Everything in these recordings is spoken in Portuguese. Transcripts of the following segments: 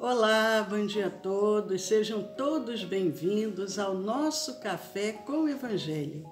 Olá, bom dia a todos, sejam todos bem-vindos ao nosso Café com o Evangelho.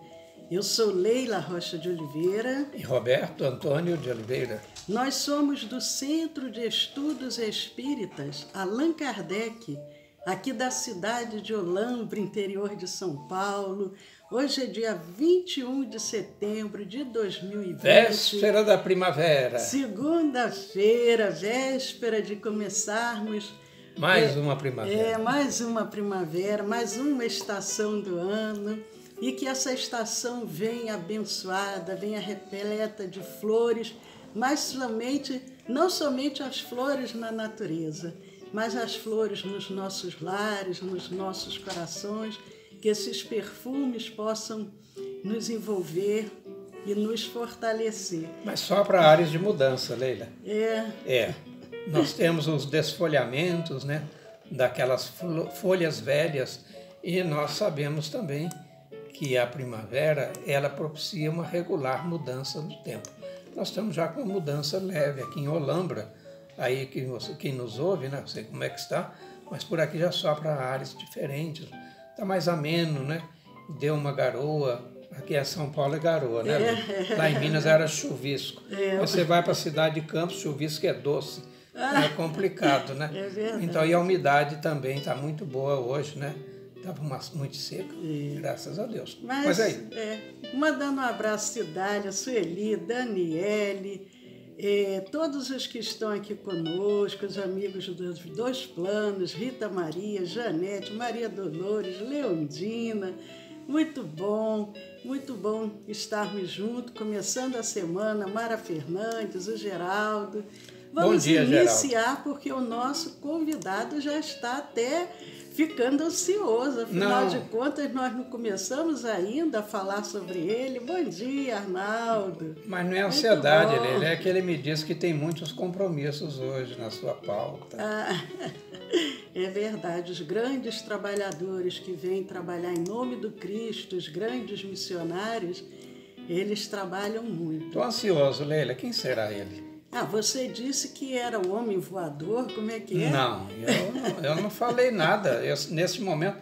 Eu sou Leila Rocha de Oliveira e Roberto Antônio de Oliveira. Nós somos do Centro de Estudos Espíritas Allan Kardec, aqui da cidade de Olambra, interior de São Paulo. Hoje é dia 21 de setembro de 2020. Véspera da primavera. Segunda-feira, véspera de começarmos... Mais uma primavera. Mais uma primavera, mais uma estação do ano. E que essa estação venha abençoada, venha repleta de flores, mas não somente as flores na natureza, mas as flores nos nossos lares, nos nossos corações, que esses perfumes possam nos envolver e nos fortalecer. Mas só para áreas de mudança, Leila. É. Nós temos os desfolhamentos, né, daquelas folhas velhas, e nós sabemos também que a primavera, ela propicia uma regular mudança do tempo. Nós estamos já com uma mudança leve aqui em Olambra, aí quem nos ouve, né, não sei como é que está, mas por aqui já sopra áreas diferentes, está mais ameno, né? Deu uma garoa, aqui é São Paulo é garoa, né? Lá em Minas era chuvisco. Você vai para a cidade de Campos, chuvisco é doce, é complicado, né? É verdade. Então, e a umidade também está muito boa hoje, né? Estava muito seca, graças a Deus. Mas aí... mandando um abraço, Cidália, Sueli, Daniele, todos os que estão aqui conosco, os amigos dos Dois Planos, Rita Maria, Janete, Maria Dolores, Leondina. Muito bom estarmos juntos, começando a semana, Mara Fernandes, o Geraldo. Vamos iniciar, Geraldo, porque o nosso convidado já está até ficando ansioso. Afinal de contas, nós não começamos ainda a falar sobre ele. Bom dia, Arnaldo. Mas não é ansiedade, ele é que ele me disse que tem muitos compromissos hoje na sua pauta. É verdade, os grandes trabalhadores que vêm trabalhar em nome do Cristo, os grandes missionários, eles trabalham muito. Estou ansioso, Leila. Quem será ele? Você disse que era o homem voador, como é que é? Não, eu não falei nada. Nesse momento,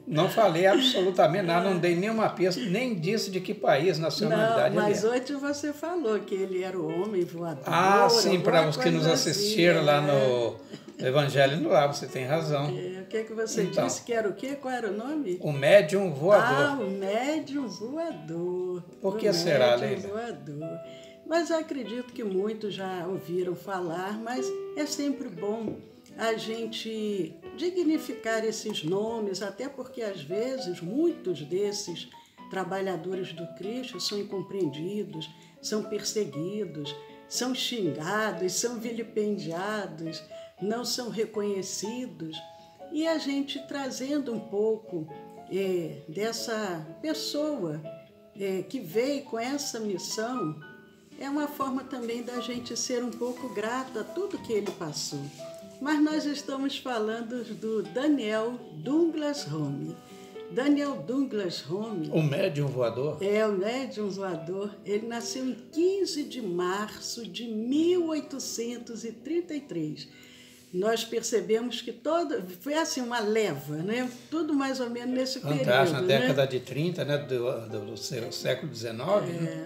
não falei absolutamente nada, não dei nenhuma pista, nem disse de que país, nacionalidade ele é. Mas hoje você falou que ele era o homem voador. Sim, para os que nos assistiram lá no Evangelho no Lar, você tem razão. O que você disse que era o quê? Qual era o nome? O médium voador. O médium voador. Por que será, Leila? Voador. Mas eu acredito que muitos já ouviram falar, mas é sempre bom a gente dignificar esses nomes, até porque às vezes muitos desses trabalhadores do Cristo são incompreendidos, são perseguidos, são xingados, são vilipendiados, não são reconhecidos. E a gente trazendo um pouco dessa pessoa que veio com essa missão, é uma forma também da gente ser um pouco grato a tudo que ele passou. Mas nós estamos falando do Daniel Douglas Home. Daniel Douglas Home... O médium voador? O médium voador. Ele nasceu em 15 de março de 1833. Nós percebemos que foi assim uma leva, né? Tudo mais ou menos nesse período. Na década de 30, né? do século XIX.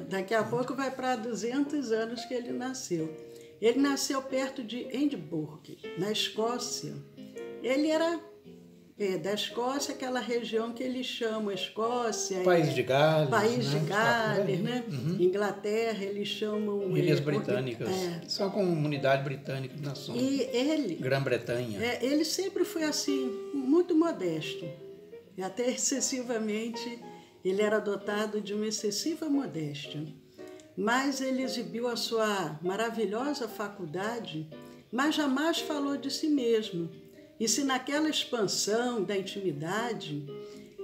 Daqui a pouco vai para 200 anos que ele nasceu. Ele nasceu perto de Edimburgo, na Escócia. Ele era da Escócia, aquela região que eles chamam Escócia... País de Gales. País de Gales, né? Inglaterra, eles chamam... Ilhas Britânicas. São comunidade britânica de nações. E ele... Grã-Bretanha. Ele sempre foi assim, muito modesto. E até excessivamente, ele era dotado de uma excessiva modéstia. Mas ele exibiu a sua maravilhosa faculdade, mas jamais falou de si mesmo. E se naquela expansão da intimidade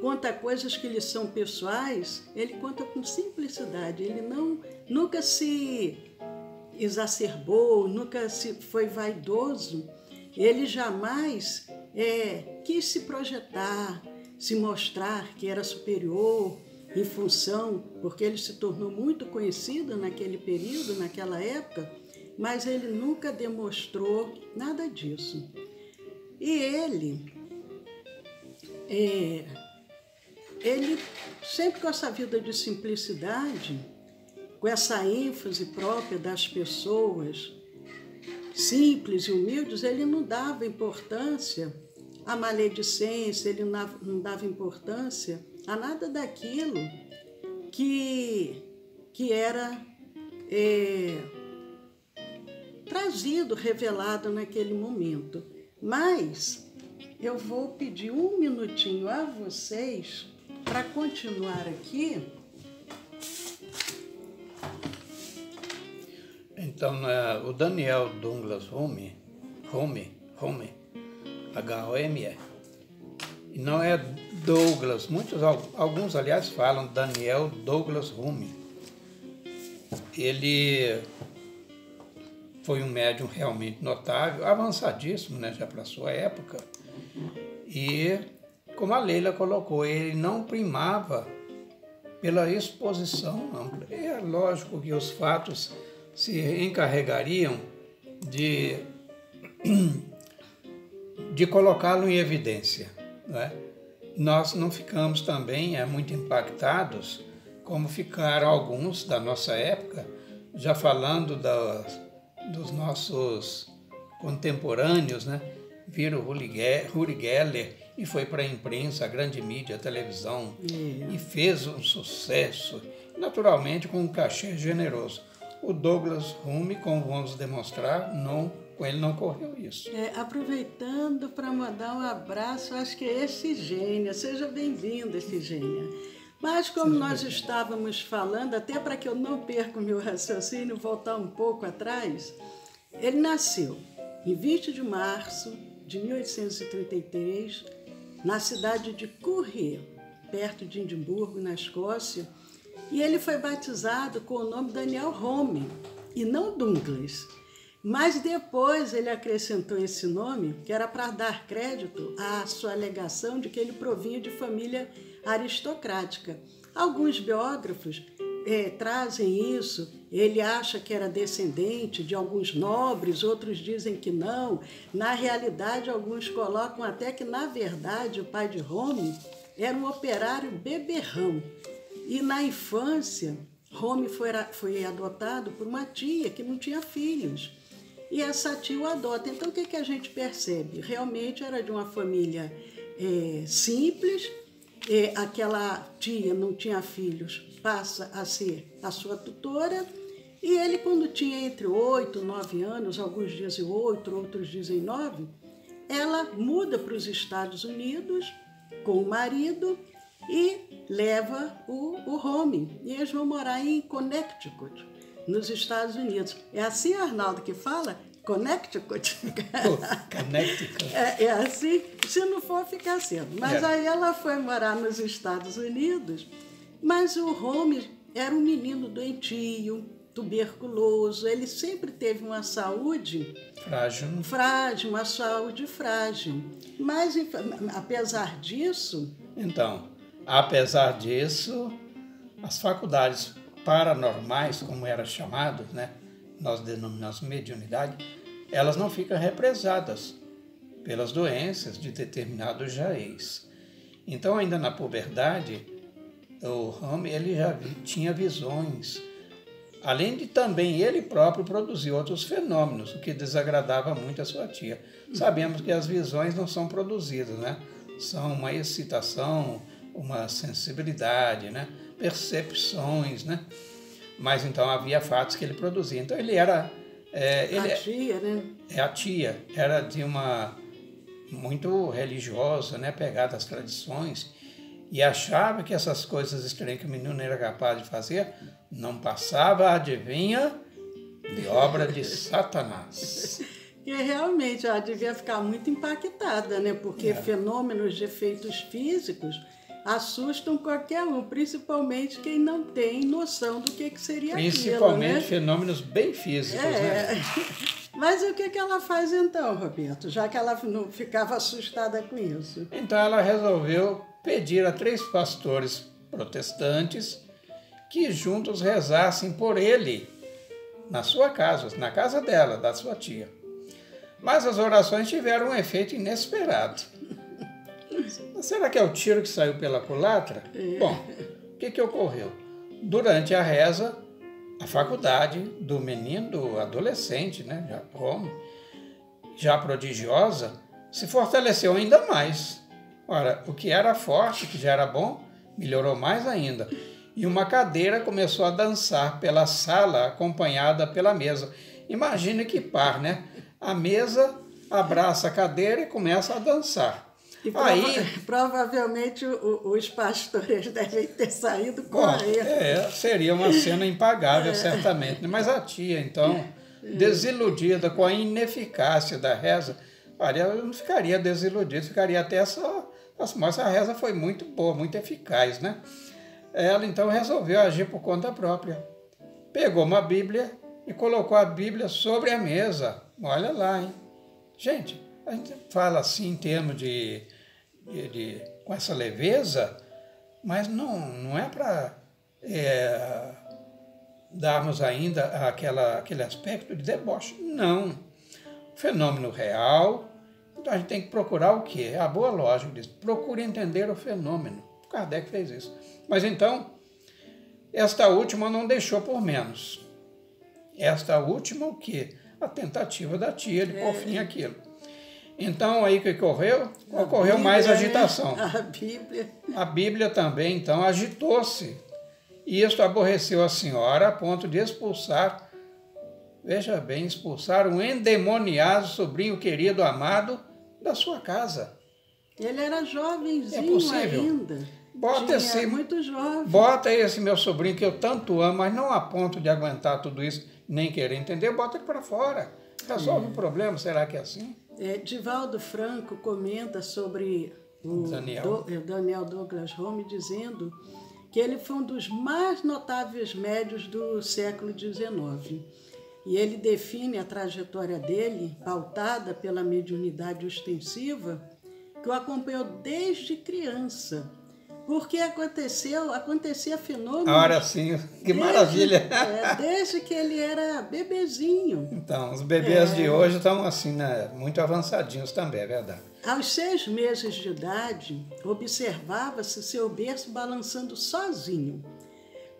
conta coisas que lhe são pessoais, ele conta com simplicidade. Ele nunca se exacerbou, nunca foi vaidoso. Ele jamais quis se projetar, se mostrar que era superior em função, porque ele se tornou muito conhecido naquele período, naquela época, mas ele nunca demonstrou nada disso. E ele sempre com essa vida de simplicidade, com essa ênfase própria das pessoas simples e humildes, ele não dava importância à maledicência, ele não dava importância a nada daquilo que era trazido, revelado naquele momento. Mas eu vou pedir um minutinho a vocês para continuar aqui. Então, o Daniel Douglas Home, H-O-M-E, e não é Douglas, alguns aliás falam Daniel Douglas Home. Ele foi um médium realmente notável, avançadíssimo, né, já para a sua época, e como a Leila colocou, ele não primava pela exposição, não. É lógico que os fatos se encarregariam de colocá-lo em evidência, não é? Nós não ficamos também muito impactados, como ficaram alguns da nossa época, já falando dos nossos contemporâneos, né? Viram Uri Geller e foi para a imprensa, a grande mídia, a televisão, e fez um sucesso, naturalmente com um cachê generoso. O Douglas Home, como vamos demonstrar, com ele não ocorreu isso. Aproveitando para mandar um abraço, acho que é Efigênia. Seja bem-vinda, Efigênia. Mas como nós estávamos falando, até para que eu não perca o meu raciocínio, voltar um pouco atrás, ele nasceu em 20 de março de 1833, na cidade de Currie, perto de Edimburgo, na Escócia, e ele foi batizado com o nome Daniel Home, e não Douglas. Mas depois ele acrescentou esse nome, que era para dar crédito à sua alegação de que ele provinha de família aristocrática. Alguns biógrafos trazem isso, ele acha que era descendente de alguns nobres, outros dizem que não. Na realidade, alguns colocam até que, na verdade, o pai de Home era um operário beberrão. E na infância, Home foi adotado por uma tia que não tinha filhos. E essa tia o adota. Então, o que a gente percebe? Realmente era de uma família simples. Aquela tia não tinha filhos, passa a ser a sua tutora. E ele, quando tinha entre 8 e 9 anos, alguns dizem 8, outros dizem 9, ela muda para os Estados Unidos com o marido e leva o Home. E eles vão morar em Connecticut, nos Estados Unidos. É assim, Arnaldo, que fala? Connecticut? Connecticut. É assim, se não for, fica sendo. Mas aí ela foi morar nos Estados Unidos, mas o Home era um menino doentio, tuberculoso, ele sempre teve uma saúde frágil, uma saúde frágil. Mas, apesar disso... Então, apesar disso, as faculdades paranormais, como era chamado, né? Nós denominamos mediunidade, elas não ficam represadas pelas doenças de determinados jaez. Então, ainda na puberdade, o Home ele já tinha visões, além de também ele próprio produzir outros fenômenos, o que desagradava muito a sua tia. Sabemos que as visões não são produzidas, né? São uma excitação, uma sensibilidade, né? Percepções, né? Mas então havia fatos que ele produzia. Então ele era... a tia, né? A tia era de uma... muito religiosa, né? Pegada às tradições, e achava que essas coisas estranhas que o menino era capaz de fazer não passava, adivinha, de obra de Satanás. E realmente ela devia ficar muito impactada, né? Porque fenômenos de efeitos físicos assustam qualquer um, principalmente quem não tem noção do que seria aquilo, né? Principalmente fenômenos bem físicos, né? Mas o que ela faz então, Roberto? Já que ela não ficava assustada com isso. Então ela resolveu pedir a 3 pastores protestantes que juntos rezassem por ele na sua casa, na casa dela, da sua tia. Mas as orações tiveram um efeito inesperado. Será que é o tiro que saiu pela culatra? Bom, o que ocorreu? Durante a reza, a faculdade do menino, do adolescente, né, já homem, já prodigiosa, se fortaleceu ainda mais. Ora, o que era forte, que já era bom, melhorou mais ainda. E uma cadeira começou a dançar pela sala, acompanhada pela mesa. Imagine que par, né? A mesa abraça a cadeira e começa a dançar. E provavelmente os pastores devem ter saído correndo. Seria uma cena impagável, certamente. Mas a tia, então, desiludida com a ineficácia da reza, eu não ficaria desiludida, ficaria até só... Mas a reza foi muito boa, muito eficaz, né? Ela, então, resolveu agir por conta própria. Pegou uma Bíblia e colocou a Bíblia sobre a mesa. Olha lá, hein? Gente, a gente fala assim em termos com essa leveza, mas não é para darmos ainda aquele aspecto de deboche. Não. Fenômeno real. Então a gente tem que procurar o quê? A boa lógica diz, procure entender o fenômeno. Kardec fez isso. Mas então, esta última não deixou por menos. Esta última o quê? A tentativa da tia de pôr fim àquilo. Então, aí o que ocorreu? Ocorreu mais agitação. A Bíblia também, então, agitou-se. E isso aborreceu a senhora a ponto de expulsar, veja bem, expulsar um endemoniado sobrinho querido, amado, da sua casa. Ele era jovenzinho ainda. Muito jovem. Bota esse meu sobrinho que eu tanto amo, mas não a ponto de aguentar tudo isso, nem querer entender, bota ele para fora. Resolve o problema, será que é assim? Divaldo Franco comenta sobre o Daniel Douglas Home, dizendo que ele foi um dos mais notáveis médiuns do século XIX. E ele define a trajetória dele, pautada pela mediunidade ostensiva, que o acompanhou desde criança. Porque acontecia fenômenos... Ora sim, que maravilha! Desde que ele era bebezinho. Então, os bebês de hoje estão assim, né, muito avançadinhos também, é verdade. Aos 6 meses de idade, observava-se seu berço balançando sozinho.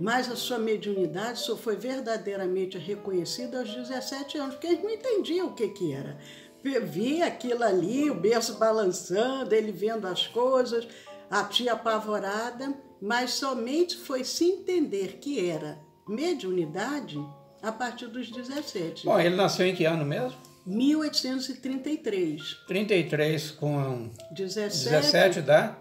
Mas a sua mediunidade só foi verdadeiramente reconhecida aos 17 anos, porque eles não entendiam o que era. Via aquilo ali, o berço balançando, ele vendo as coisas... A tia apavorada, mas somente foi se entender que era mediunidade a partir dos 17. Bom, ele nasceu em que ano mesmo? 1833. 33 com 17 dá?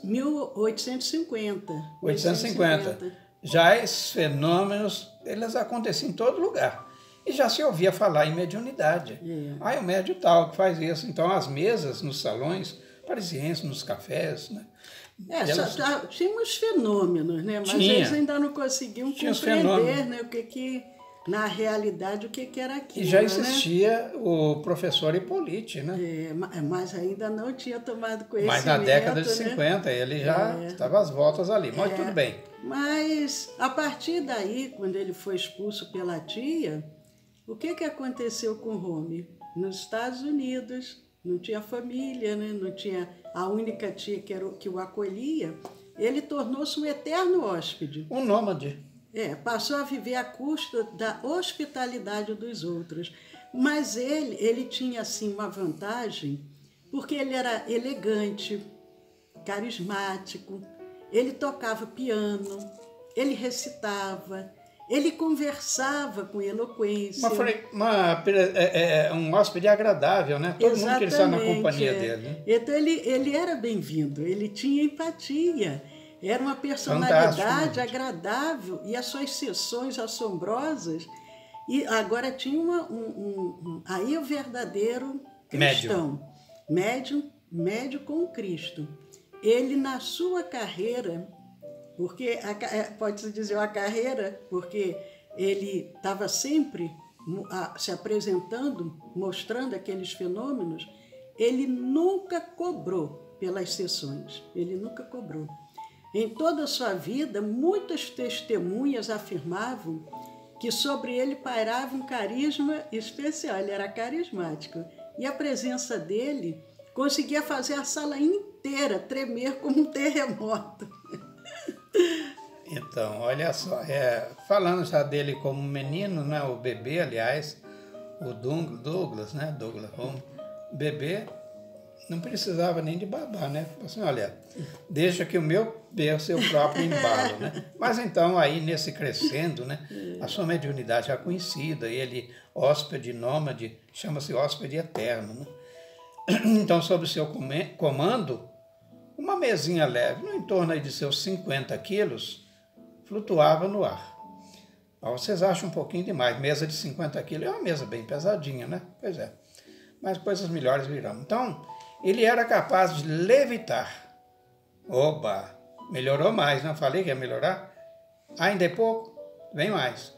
1850. 850. Já esses fenômenos, eles aconteciam em todo lugar. E já se ouvia falar em mediunidade. O médium tal que faz isso. Então, as mesas nos salões parisienses, nos cafés, né? Tinha uns fenômenos, né? Mas eles ainda não conseguiam compreender, né? Na realidade, o que era aquilo. E já existia, né? O professor Hippolyte, né? Mas ainda não tinha tomado conhecimento. Mas na década de 50, ele já estava às voltas ali, mas tudo bem. Mas, a partir daí, quando ele foi expulso pela tia, o que aconteceu com o Home? Nos Estados Unidos... Não tinha família, né? Não tinha a única tia que o acolhia. Ele tornou-se um eterno hóspede. Um nômade. Passou a viver à custa da hospitalidade dos outros. Mas ele tinha, assim, uma vantagem, porque ele era elegante, carismático, ele tocava piano, ele recitava, ele conversava com eloquência. Um hóspede agradável, né? Todo mundo queria estar na companhia dele. Né? Então, ele era bem-vindo, ele tinha empatia, era uma personalidade agradável e as suas sessões assombrosas. E agora tinha aí o verdadeiro cristão, médium com Cristo. Ele, na sua carreira... Porque pode-se dizer uma carreira, porque ele estava sempre se apresentando, mostrando aqueles fenômenos, ele nunca cobrou pelas sessões, ele nunca cobrou. Em toda a sua vida, muitas testemunhas afirmavam que sobre ele pairava um carisma especial, ele era carismático. E a presença dele conseguia fazer a sala inteira tremer como um terremoto. Então, olha só, falando já dele como menino, né, o bebê, aliás, o Douglas, né, Douglas Home, bebê, não precisava nem de babá, né? Assim, olha, deixa que o meu dê o seu próprio embalo, né? Mas então, aí, nesse crescendo, né, a sua mediunidade já conhecida, ele, hóspede nômade, chama-se hóspede eterno, né? Então, sob o seu comando, uma mesinha leve, no entorno aí de seus 50 quilos, flutuava no ar. Vocês acham um pouquinho demais, mesa de 50 quilos é uma mesa bem pesadinha, né? Pois é, mas coisas melhores virão. Então, ele era capaz de levitar. Oba, melhorou mais, não falei que ia melhorar? Ainda é pouco, vem mais.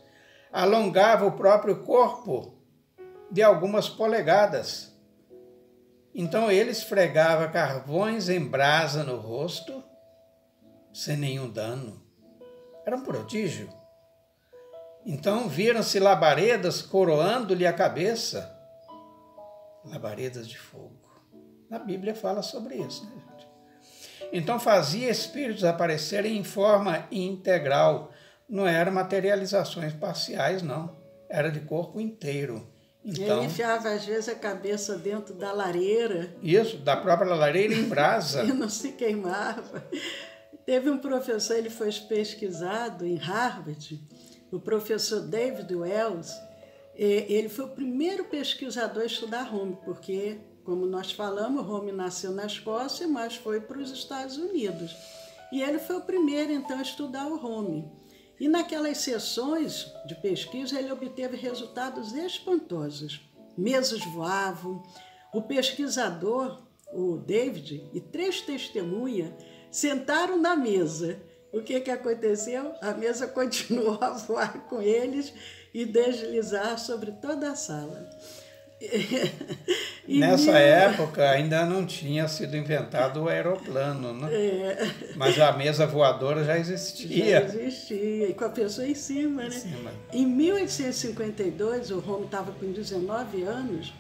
Alongava o próprio corpo de algumas polegadas. Então ele esfregava carvões em brasa no rosto, sem nenhum dano. Era um prodígio. Então viram-se labaredas coroando-lhe a cabeça. Labaredas de fogo. Na Bíblia fala sobre isso, né, gente? Então fazia espíritos aparecerem em forma integral. Não eram materializações parciais, não. Era de corpo inteiro. Então, ele enfiava às vezes a cabeça dentro da lareira. Isso, da própria lareira em brasa. E não se queimava. Teve um professor, ele foi pesquisado em Harvard, o professor David Wells. Ele foi o primeiro pesquisador a estudar Home, porque, como nós falamos, Home nasceu na Escócia, mas foi para os Estados Unidos. E ele foi o primeiro, então, a estudar o Home. E naquelas sessões de pesquisa, ele obteve resultados espantosos. Mesas voavam, o pesquisador, o David, e 3 testemunhas sentaram na mesa. O que aconteceu? A mesa continuou a voar com eles e deslizar sobre toda a sala. Nessa época ainda não tinha sido inventado o aeroplano, né? Mas a mesa voadora já existia. Já existia, e com a pessoa em cima, né? Em 1852, o Home estava com 19 anos,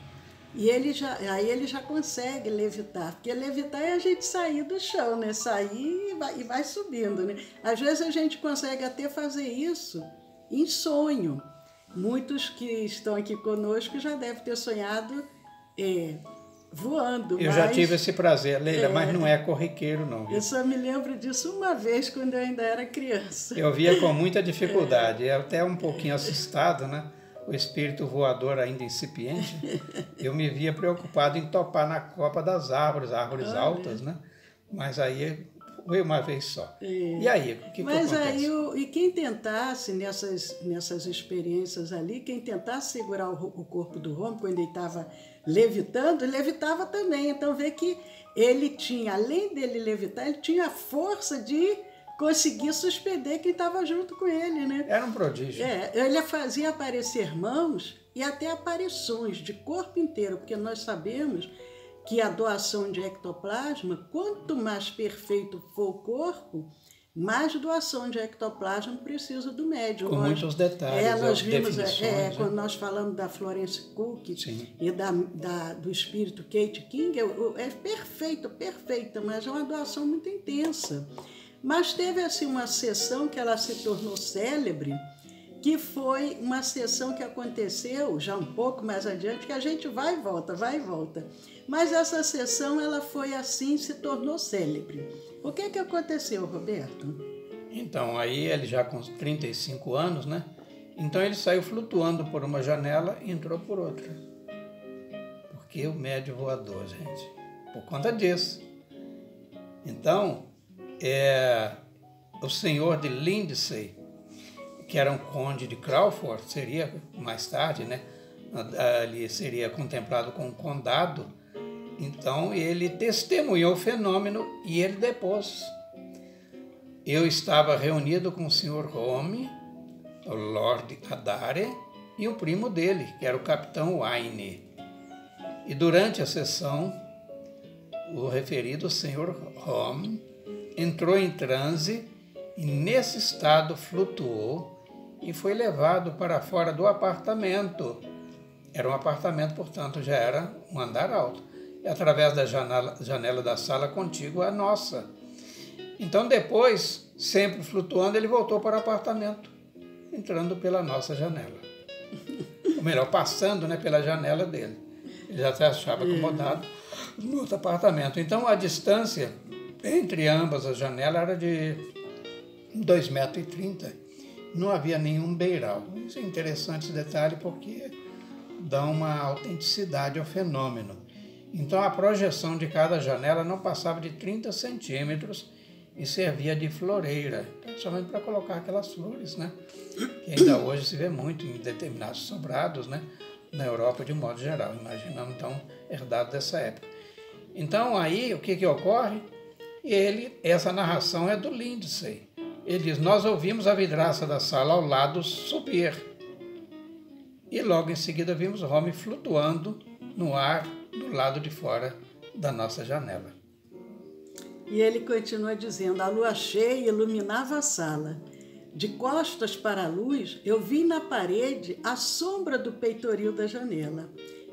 e ele já consegue levitar, porque levitar é a gente sair do chão, né? Sair e vai subindo, né? Às vezes a gente consegue até fazer isso em sonho. Muitos que estão aqui conosco já devem ter sonhado voando. Eu já tive esse prazer, Leila, mas não é corriqueiro, não. Eu só me lembro disso uma vez, quando eu ainda era criança. Eu via com muita dificuldade, até um pouquinho assustado, né? O espírito voador ainda incipiente. Eu me via preocupado em topar na copa das árvores altas, né? Mas aí foi uma vez só. E aí, o que Mas acontece? aí, quem tentasse, nessas experiências ali, quem tentasse segurar o corpo do Home, quando ele estava levitando, ele levitava também. Então, vê que ele tinha, além dele levitar, ele tinha a força de conseguir suspender quem estava junto com ele, né? Era um prodígio. Ele fazia aparecer mãos e até aparições de corpo inteiro, porque nós sabemos que a doação de ectoplasma, quanto mais perfeito for o corpo, mais doação de ectoplasma precisa do médium. Com muitos detalhes, nós vimos, definições. quando nós falamos da Florence Cook, Sim, e do espírito Kate King, é perfeita, mas é uma doação muito intensa. Mas teve assim uma sessão que ela se tornou célebre, que foi uma sessão que aconteceu já um pouco mais adiante, que a gente vai e volta. Mas essa sessão, ela foi assim, se tornou célebre. O que aconteceu, Roberto? Então, aí ele já com 35 anos, né? Então ele saiu flutuando por uma janela e entrou por outra. Porque o médio voador, gente, por conta disso. Então, o senhor de Lindsay, que era um conde de Crawford, seria mais tarde, né? Ele seria contemplado com um condado. Então ele testemunhou o fenômeno e ele depôs. Eu estava reunido com o Sr. Home, o Lord Adare, e o primo dele, que era o capitão Wayne. E durante a sessão, o referido Sr. Home entrou em transe e nesse estado flutuou e foi levado para fora do apartamento. Era um apartamento, portanto, já era um andar alto. E através da janela da sala contígua à nossa. Então, depois, sempre flutuando, ele voltou para o apartamento, entrando pela nossa janela. Ou melhor, passando, né, pela janela dele. Ele já se achava acomodado no outro apartamento. Então, a distância entre ambas as janelas era de 2,30 m. Não havia nenhum beiral. Isso é interessante esse detalhe porque dá uma autenticidade ao fenômeno. Então, a projeção de cada janela não passava de 30 centímetros e servia de floreira, principalmente para colocar aquelas flores, né? Que ainda hoje se vê muito em determinados sobrados, né? Na Europa de modo geral, imaginamos então herdado dessa época. Então aí o que ocorre? Essa narração é do Lindsay. Ele diz: nós ouvimos a vidraça da sala ao lado subir e logo em seguida vimos Home flutuando no ar do lado de fora da nossa janela. E ele continua dizendo: a lua cheia iluminava a sala. De costas para a luz, eu vi na parede a sombra do peitoril da janela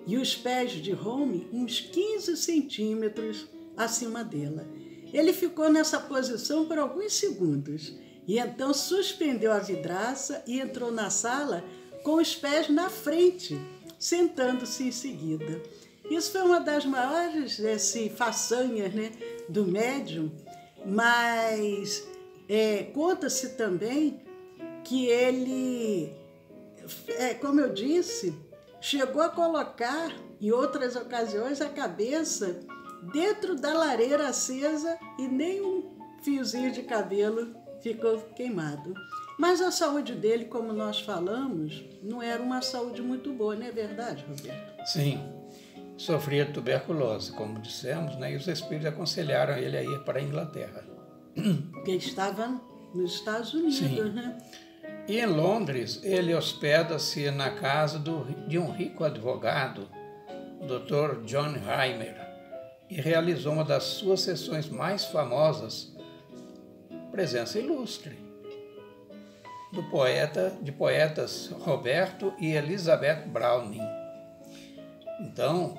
e os pés de Home uns 15 centímetros acima dela. Ele ficou nessa posição por alguns segundos e então suspendeu a vidraça e entrou na sala com os pés na frente, sentando-se em seguida. Isso foi uma das maiores façanhas, né, do médium, mas conta-se também que ele, como eu disse, chegou a colocar em outras ocasiões a cabeça dentro da lareira acesa e nem um fiozinho de cabelo ficou queimado. Mas a saúde dele, como nós falamos, não era uma saúde muito boa, não é verdade, Roberto? Sim, sofria de tuberculose, como dissemos, né? E os espíritos aconselharam ele a ir para a Inglaterra. Porque estava nos Estados Unidos, sim, né? E em Londres, ele hospeda-se na casa de um rico advogado, Dr. John Heimer, e realizou uma das suas sessões mais famosas, presença ilustre, de poetas Roberto e Elizabeth Browning. Então,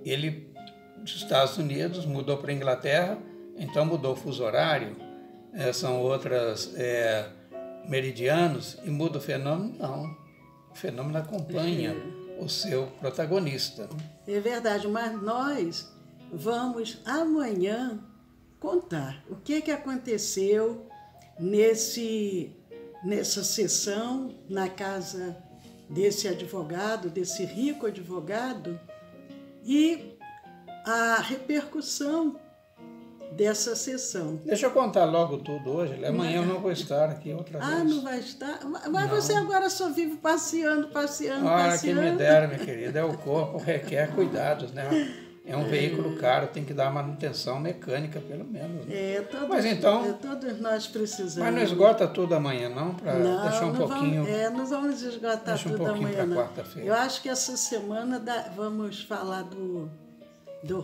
ele dos Estados Unidos mudou para a Inglaterra, então mudou o fuso horário, são outras meridianos, e muda o fenômeno? Não, o fenômeno acompanha o seu protagonista. É verdade, mas nós vamos amanhã contar o que aconteceu nessa sessão na casa desse advogado, desse rico advogado, e a repercussão dessa sessão. Deixa eu contar logo tudo hoje. Amanhã eu não vou estar aqui outra vez. Ah, não vai estar? Mas não. Você agora só vive passeando. Que me dera, minha querida. O corpo requer cuidados, né? É um veículo caro, tem que dar manutenção mecânica, pelo menos. Né? Todos nós precisamos. Mas não esgota tudo amanhã, não? Para deixar um pouquinho... Não vamos esgotar tudo amanhã, não. Quarta-feira. Eu acho que essa semana vamos falar do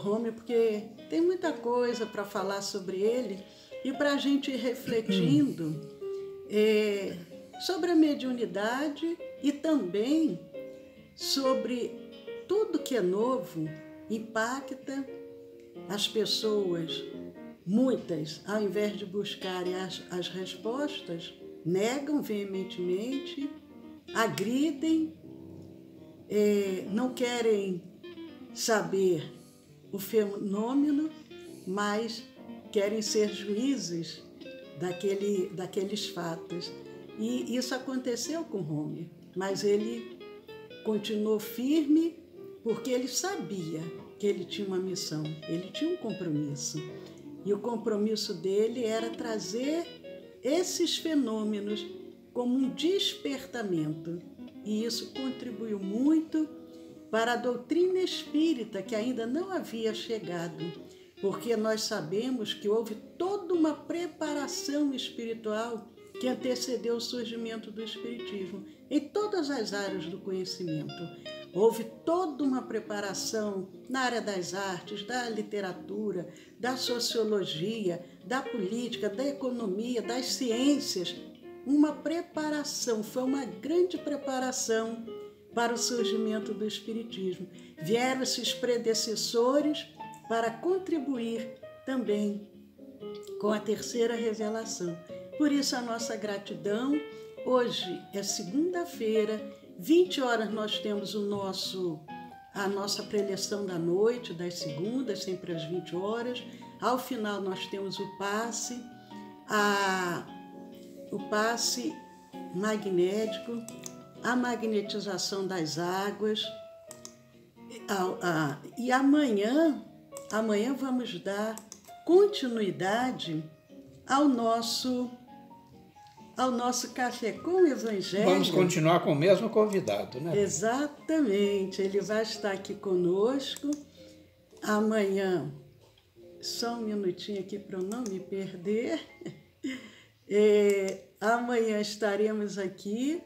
Home, porque tem muita coisa para falar sobre ele e para a gente ir refletindo sobre a mediunidade e também sobre tudo que é novo impacta as pessoas. Muitas, ao invés de buscarem as respostas, negam veementemente, agridem, não querem saber o fenômeno, mas querem ser juízes daqueles fatos. E isso aconteceu com Home, mas ele continuou firme porque ele sabia que ele tinha uma missão, ele tinha um compromisso. E o compromisso dele era trazer esses fenômenos como um despertamento. E isso contribuiu muito para a doutrina espírita, que ainda não havia chegado, porque nós sabemos que houve toda uma preparação espiritual que antecedeu o surgimento do espiritismo em todas as áreas do conhecimento. Houve toda uma preparação na área das artes, da literatura, da sociologia, da política, da economia, das ciências, uma preparação, foi uma grande preparação para o surgimento do Espiritismo. Vieram esses predecessores para contribuir também com a terceira revelação. Por isso a nossa gratidão. Hoje é segunda-feira, 20 horas nós temos a nossa preleção da noite, das segundas, sempre às 20 horas. Ao final nós temos o passe magnético, a magnetização das águas. E amanhã vamos dar continuidade ao nosso café com o Evangelho. Vamos continuar com o mesmo convidado, né? Exatamente, ele vai estar aqui conosco amanhã. Só um minutinho aqui para eu não me perder. Amanhã estaremos aqui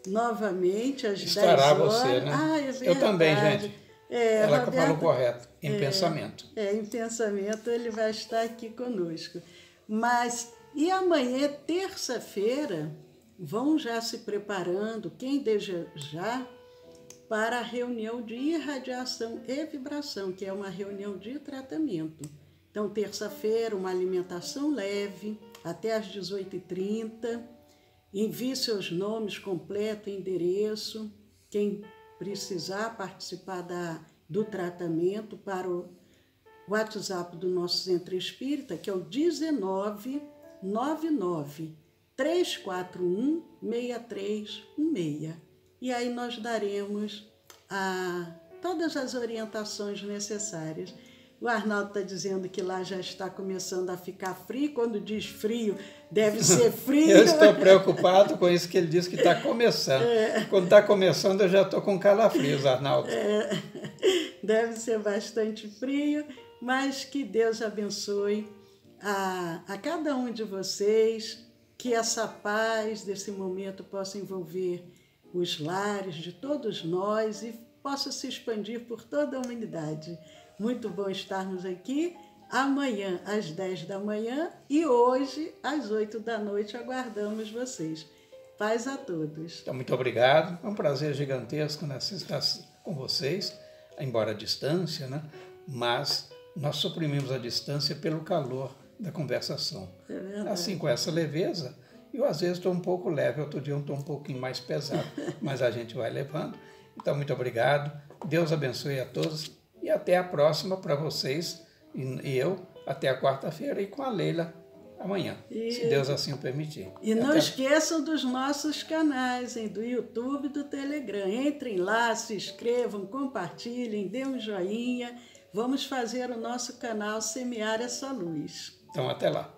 novamente às 10 horas. Estará você, né? É verdade. Eu também, gente. Ela Roberto, falou correto, em pensamento. Em pensamento ele vai estar aqui conosco. E amanhã, terça-feira, vão já se preparando, quem desejar, para a reunião de irradiação e vibração, que é uma reunião de tratamento. Então, terça-feira, uma alimentação leve, até às 18h30. Envie seus nomes completo, endereço. Quem precisar participar do tratamento para o WhatsApp do nosso Centro Espírita, que é o 1999-341-6316. E aí nós daremos todas as orientações necessárias. O Arnaldo está dizendo que lá já está começando a ficar frio. Quando diz frio, deve ser frio. Eu estou preocupado com isso que ele disse que está começando. Quando está começando, eu já estou com calafrios, Arnaldo. Deve ser bastante frio, mas que Deus abençoe a cada um de vocês, que essa paz desse momento possa envolver os lares de todos nós e possa se expandir por toda a humanidade. Muito bom estarmos aqui amanhã às 10 da manhã e hoje às 8 da noite aguardamos vocês. Paz a todos. Então, muito obrigado. É um prazer gigantesco, né, estar com vocês, embora à distância, né? Mas nós suprimimos a distância pelo calor da conversação. Assim, com essa leveza, eu às vezes estou um pouco leve, outro dia eu estou um pouquinho mais pesado, mas a gente vai levando. Então, muito obrigado. Deus abençoe a todos. E até a próxima para vocês e eu, até a quarta-feira e com a Leila amanhã, se Deus assim o permitir. E não esqueçam dos nossos canais, do YouTube e do Telegram. Entrem lá, se inscrevam, compartilhem, dêem um joinha. Vamos fazer o nosso canal semear essa luz. Então, até lá.